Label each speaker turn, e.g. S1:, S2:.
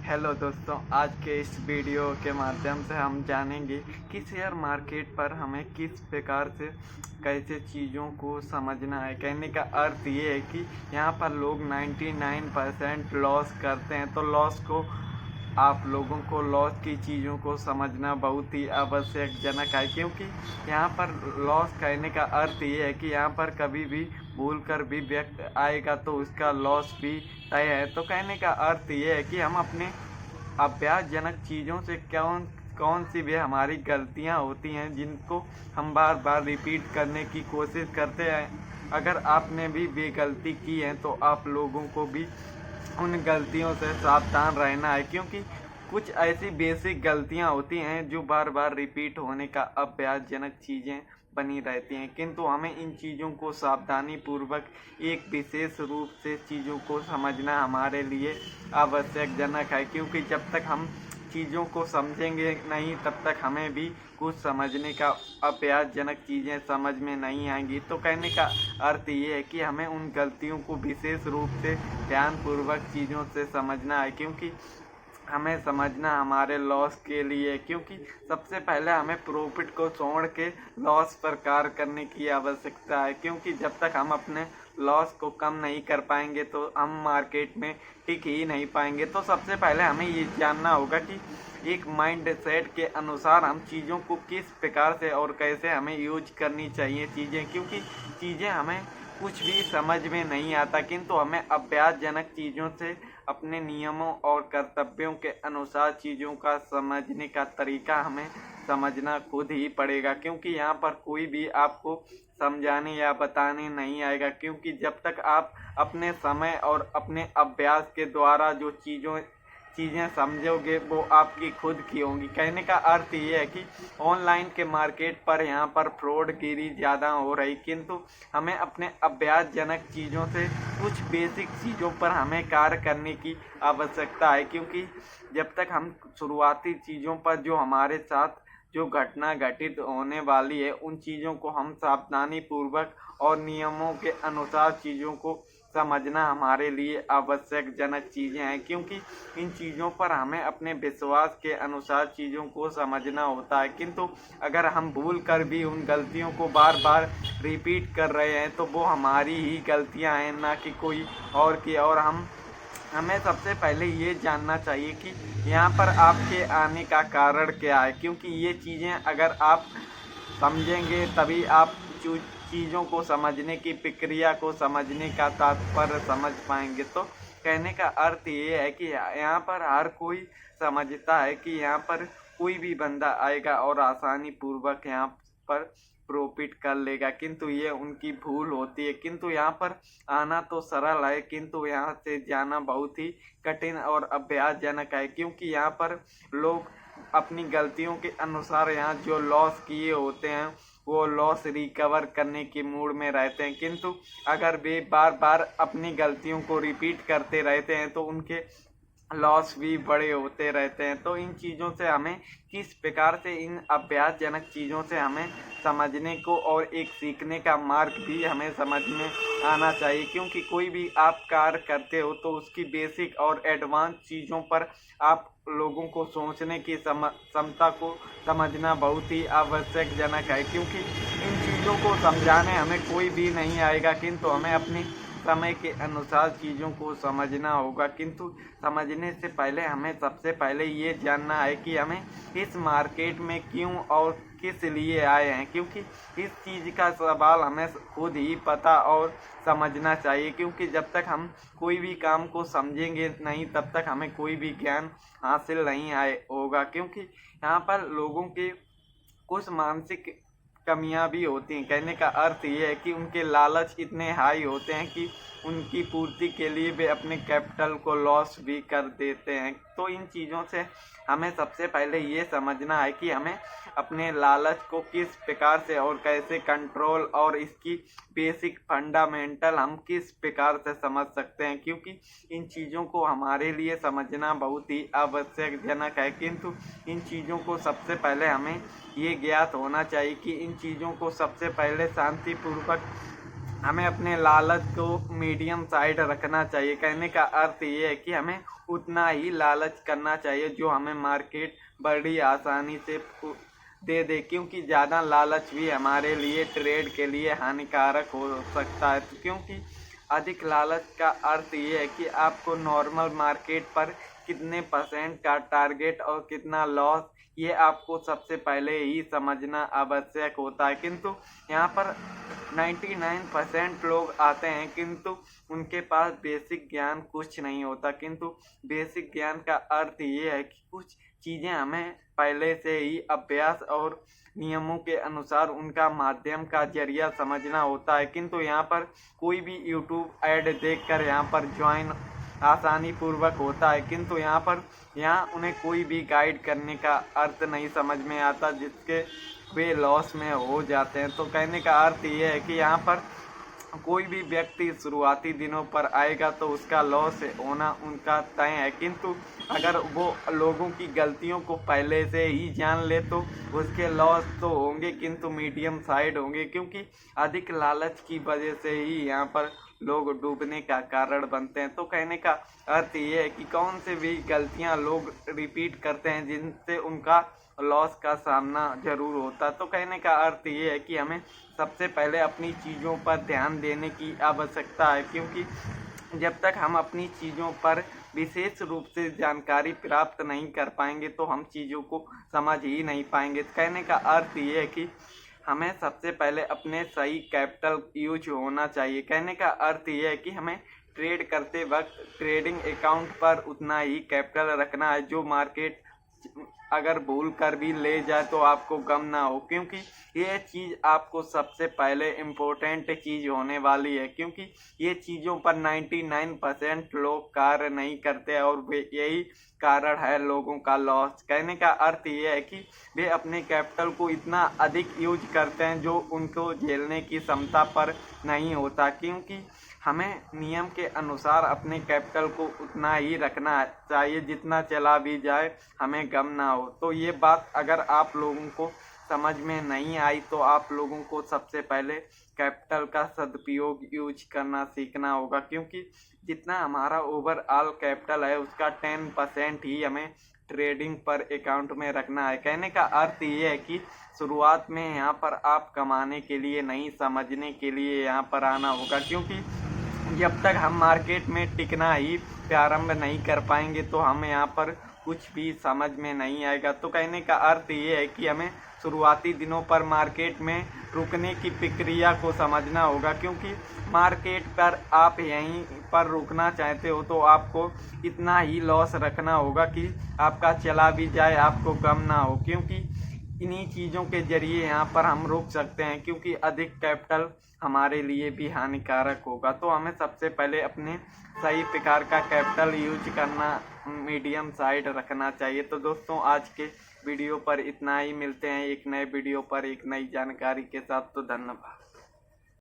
S1: Hello दोस्तों, आज के इस वीडियो के माध्यम से हम जानेंगे कि शेयर मार्केट पर हमें किस प्रकार से कैसे चीज़ों को समझना है। कहने का अर्थ ये है कि यहाँ पर लोग 99% लॉस करते हैं, तो लॉस को आप लोगों को लॉस की चीज़ों को समझना बहुत ही आवश्यकजनक है, क्योंकि यहाँ पर लॉस कहने का अर्थ ये है कि यहाँ पर कभी भी भूल कर भी व्यक्ति आएगा तो उसका लॉस भी तय है। तो कहने का अर्थ ये है कि हम अपने अभ्यासजनक चीज़ों से कौन कौन सी भी हमारी गलतियाँ होती हैं जिनको हम बार बार रिपीट करने की कोशिश करते हैं। अगर आपने भी गलती की है तो आप लोगों को भी उन गलतियों से सावधान रहना है, क्योंकि कुछ ऐसी बेसिक गलतियां होती हैं जो बार बार रिपीट होने का अभ्यासजनक चीज़ें बनी रहती हैं, किंतु हमें इन चीज़ों को सावधानी पूर्वक एक विशेष रूप से चीज़ों को समझना हमारे लिए आवश्यकजनक है। क्योंकि जब तक हम चीज़ों को समझेंगे नहीं तब तक हमें भी कुछ समझने का अभ्यासजनक चीज़ें समझ में नहीं आएंगी। तो कहने का अर्थ ये है कि हमें उन गलतियों को विशेष रूप से ध्यानपूर्वक चीज़ों से समझना है, क्योंकि हमें समझना हमारे लॉस के लिए। क्योंकि सबसे पहले हमें प्रॉफिट को छोड़ के लॉस पर कार्य करने की आवश्यकता है, क्योंकि जब तक हम अपने लॉस को कम नहीं कर पाएंगे तो हम मार्केट में टिक ही नहीं पाएंगे। तो सबसे पहले हमें ये जानना होगा कि एक माइंड सेट के अनुसार हम चीज़ों को किस प्रकार से और कैसे हमें यूज करनी चाहिए चीज़ें, क्योंकि चीज़ें हमें कुछ भी समझ में नहीं आता, किंतु हमें अभ्यासजनक चीज़ों से अपने नियमों और कर्तव्यों के अनुसार चीज़ों का समझने का तरीका हमें समझना खुद ही पड़ेगा। क्योंकि यहाँ पर कोई भी आपको समझाने या बताने नहीं आएगा, क्योंकि जब तक आप अपने समय और अपने अभ्यास के द्वारा जो चीज़ें समझोगे वो आपकी खुद की होंगी। कहने का अर्थ ये है कि ऑनलाइन के मार्केट पर यहाँ पर फ्रॉडगिरी ज़्यादा हो रही, किंतु हमें अपने अभ्यासजनक चीज़ों से कुछ बेसिक चीज़ों पर हमें कार्य करने की आवश्यकता है। क्योंकि जब तक हम शुरुआती चीज़ों पर जो हमारे साथ जो घटना घटित होने वाली है उन चीज़ों को हम सावधानी पूर्वक और नियमों के अनुसार चीज़ों को समझना हमारे लिए आवश्यकजनक चीज़ें हैं, क्योंकि इन चीज़ों पर हमें अपने विश्वास के अनुसार चीज़ों को समझना होता है। किंतु अगर हम भूल कर भी उन गलतियों को बार बार रिपीट कर रहे हैं तो वो हमारी ही गलतियां हैं, ना कि कोई और की। और हमें सबसे पहले ये जानना चाहिए कि यहाँ पर आपके आने का कारण क्या है, क्योंकि ये चीज़ें अगर आप समझेंगे तभी आप चीज़ों को समझने की प्रक्रिया को समझने का तात्पर्य समझ पाएंगे। तो कहने का अर्थ ये है कि यहाँ पर हर कोई समझता है कि यहाँ पर कोई भी बंदा आएगा और आसानी पूर्वक यहाँ पर प्रॉफिट कर लेगा, किंतु ये उनकी भूल होती है। किंतु यहाँ पर आना तो सरल है, किंतु यहाँ से जाना बहुत ही कठिन और अभ्यासजनक है, क्योंकि यहाँ पर लोग अपनी गलतियों के अनुसार यहाँ जो लॉस किए होते हैं वो लॉस रिकवर करने के मूड में रहते हैं। किंतु अगर वे बार बार अपनी गलतियों को रिपीट करते रहते हैं तो उनके लॉस भी बड़े होते रहते हैं। तो इन चीज़ों से हमें किस प्रकार से इन अभ्यासजनक चीज़ों से हमें समझने को और एक सीखने का मार्ग भी हमें समझ में आना चाहिए, क्योंकि कोई भी आप कार्य करते हो तो उसकी बेसिक और एडवांस चीज़ों पर आप लोगों को सोचने की क्षमता को समझना बहुत ही आवश्यकजनक है। क्योंकि इन चीज़ों को समझाने हमें कोई भी नहीं आएगा, किंतु हमें अपनी समय के अनुसार चीज़ों को समझना होगा। किंतु समझने से पहले हमें सबसे पहले ये जानना है कि हमें इस मार्केट में क्यों और किस लिए आए हैं, क्योंकि इस चीज़ का सवाल हमें खुद ही पता और समझना चाहिए। क्योंकि जब तक हम कोई भी काम को समझेंगे नहीं तब तक हमें कोई भी ज्ञान हासिल नहीं होगा। क्योंकि यहाँ पर लोगों के कुछ मानसिक कमियां भी होती हैं। कहने का अर्थ ये है कि उनके लालच इतने हाई होते हैं कि उनकी पूर्ति के लिए वे अपने कैपिटल को लॉस भी कर देते हैं। तो इन चीज़ों से हमें सबसे पहले ये समझना है कि हमें अपने लालच को किस प्रकार से और कैसे कंट्रोल और इसकी बेसिक फंडामेंटल हम किस प्रकार से समझ सकते हैं, क्योंकि इन चीज़ों को हमारे लिए समझना बहुत ही आवश्यकजनक है। किंतु इन चीज़ों को सबसे पहले हमें ये ज्ञात होना चाहिए कि इन चीज़ों को सबसे पहले शांतिपूर्वक हमें अपने लालच को मीडियम साइड रखना चाहिए। कहने का अर्थ ये है कि हमें उतना ही लालच करना चाहिए जो हमें मार्केट बड़ी आसानी से दे दे, क्योंकि ज़्यादा लालच भी हमारे लिए ट्रेड के लिए हानिकारक हो सकता है। क्योंकि अधिक लालच का अर्थ ये है कि आपको नॉर्मल मार्केट पर कितने परसेंट का टारगेट और कितना लॉस, ये आपको सबसे पहले ही समझना आवश्यक होता है। किंतु यहाँ पर 99% लोग आते हैं किंतु उनके पास बेसिक ज्ञान कुछ नहीं होता। किंतु बेसिक ज्ञान का अर्थ ये है कि कुछ चीज़ें हमें पहले से ही अभ्यास और नियमों के अनुसार उनका माध्यम का जरिया समझना होता है। किंतु यहाँ पर कोई भी यूट्यूब ऐड देखकर यहाँ पर ज्वाइन आसानी पूर्वक होता है, किंतु यहाँ उन्हें कोई भी गाइड करने का अर्थ नहीं समझ में आता, जिसके वे लॉस में हो जाते हैं। तो कहने का अर्थ ये है कि यहाँ पर कोई भी व्यक्ति शुरुआती दिनों पर आएगा तो उसका लॉस होना उनका तय है। किंतु अगर वो लोगों की गलतियों को पहले से ही जान ले तो उसके लॉस तो होंगे किंतु मीडियम साइड होंगे, क्योंकि अधिक लालच की वजह से ही यहाँ पर लोग डूबने का कारण बनते हैं। तो कहने का अर्थ ये है कि कौन से भी गलतियाँ लोग रिपीट करते हैं जिनसे उनका लॉस का सामना जरूर होता। तो कहने का अर्थ ये है कि हमें सबसे पहले अपनी चीज़ों पर ध्यान देने की आवश्यकता है, क्योंकि जब तक हम अपनी चीज़ों पर विशेष रूप से जानकारी प्राप्त नहीं कर पाएंगे तो हम चीज़ों को समझ ही नहीं पाएंगे। कहने का अर्थ ये है कि हमें सबसे पहले अपने सही कैपिटल यूज होना चाहिए। कहने का अर्थ ये है कि हमें ट्रेड करते वक्त ट्रेडिंग अकाउंट पर उतना ही कैपिटल रखना है जो मार्केट अगर भूल कर भी ले जाए तो आपको गम ना हो, क्योंकि ये चीज़ आपको सबसे पहले इम्पोर्टेंट चीज़ होने वाली है। क्योंकि ये चीज़ों पर 99% लोग कार्य नहीं करते और वे यही कारण है लोगों का लॉस। कहने का अर्थ ये है कि वे अपने कैपिटल को इतना अधिक यूज करते हैं जो उनको झेलने की क्षमता पर नहीं होता। क्योंकि हमें नियम के अनुसार अपने कैपिटल को उतना ही रखना चाहिए जितना चला भी जाए हमें गम ना हो। तो ये बात अगर आप लोगों को समझ में नहीं आई तो आप लोगों को सबसे पहले कैपिटल का सदुपयोग यूज करना सीखना होगा, क्योंकि जितना हमारा ओवरऑल कैपिटल है उसका 10% ही हमें ट्रेडिंग पर अकाउंट में रखना है। कहने का अर्थ ये है कि शुरुआत में यहाँ पर आप कमाने के लिए नहीं, समझने के लिए यहाँ पर आना होगा, क्योंकि जब तक हम मार्केट में टिकना ही प्रारंभ नहीं कर पाएंगे तो हमें यहाँ पर कुछ भी समझ में नहीं आएगा। तो कहने का अर्थ ये है कि हमें शुरुआती दिनों पर मार्केट में रुकने की प्रक्रिया को समझना होगा, क्योंकि मार्केट पर आप यहीं पर रुकना चाहते हो तो आपको इतना ही लॉस रखना होगा कि आपका चला भी जाए आपको गम ना हो। क्योंकि इन्हीं चीज़ों के जरिए यहाँ पर हम रुक सकते हैं, क्योंकि अधिक कैपिटल हमारे लिए भी हानिकारक होगा। तो हमें सबसे पहले अपने सही प्रकार का कैपिटल यूज करना, मीडियम साइड रखना चाहिए। तो दोस्तों आज के वीडियो पर इतना ही, मिलते हैं एक नए वीडियो पर एक नई जानकारी के साथ। तो धन्यवाद।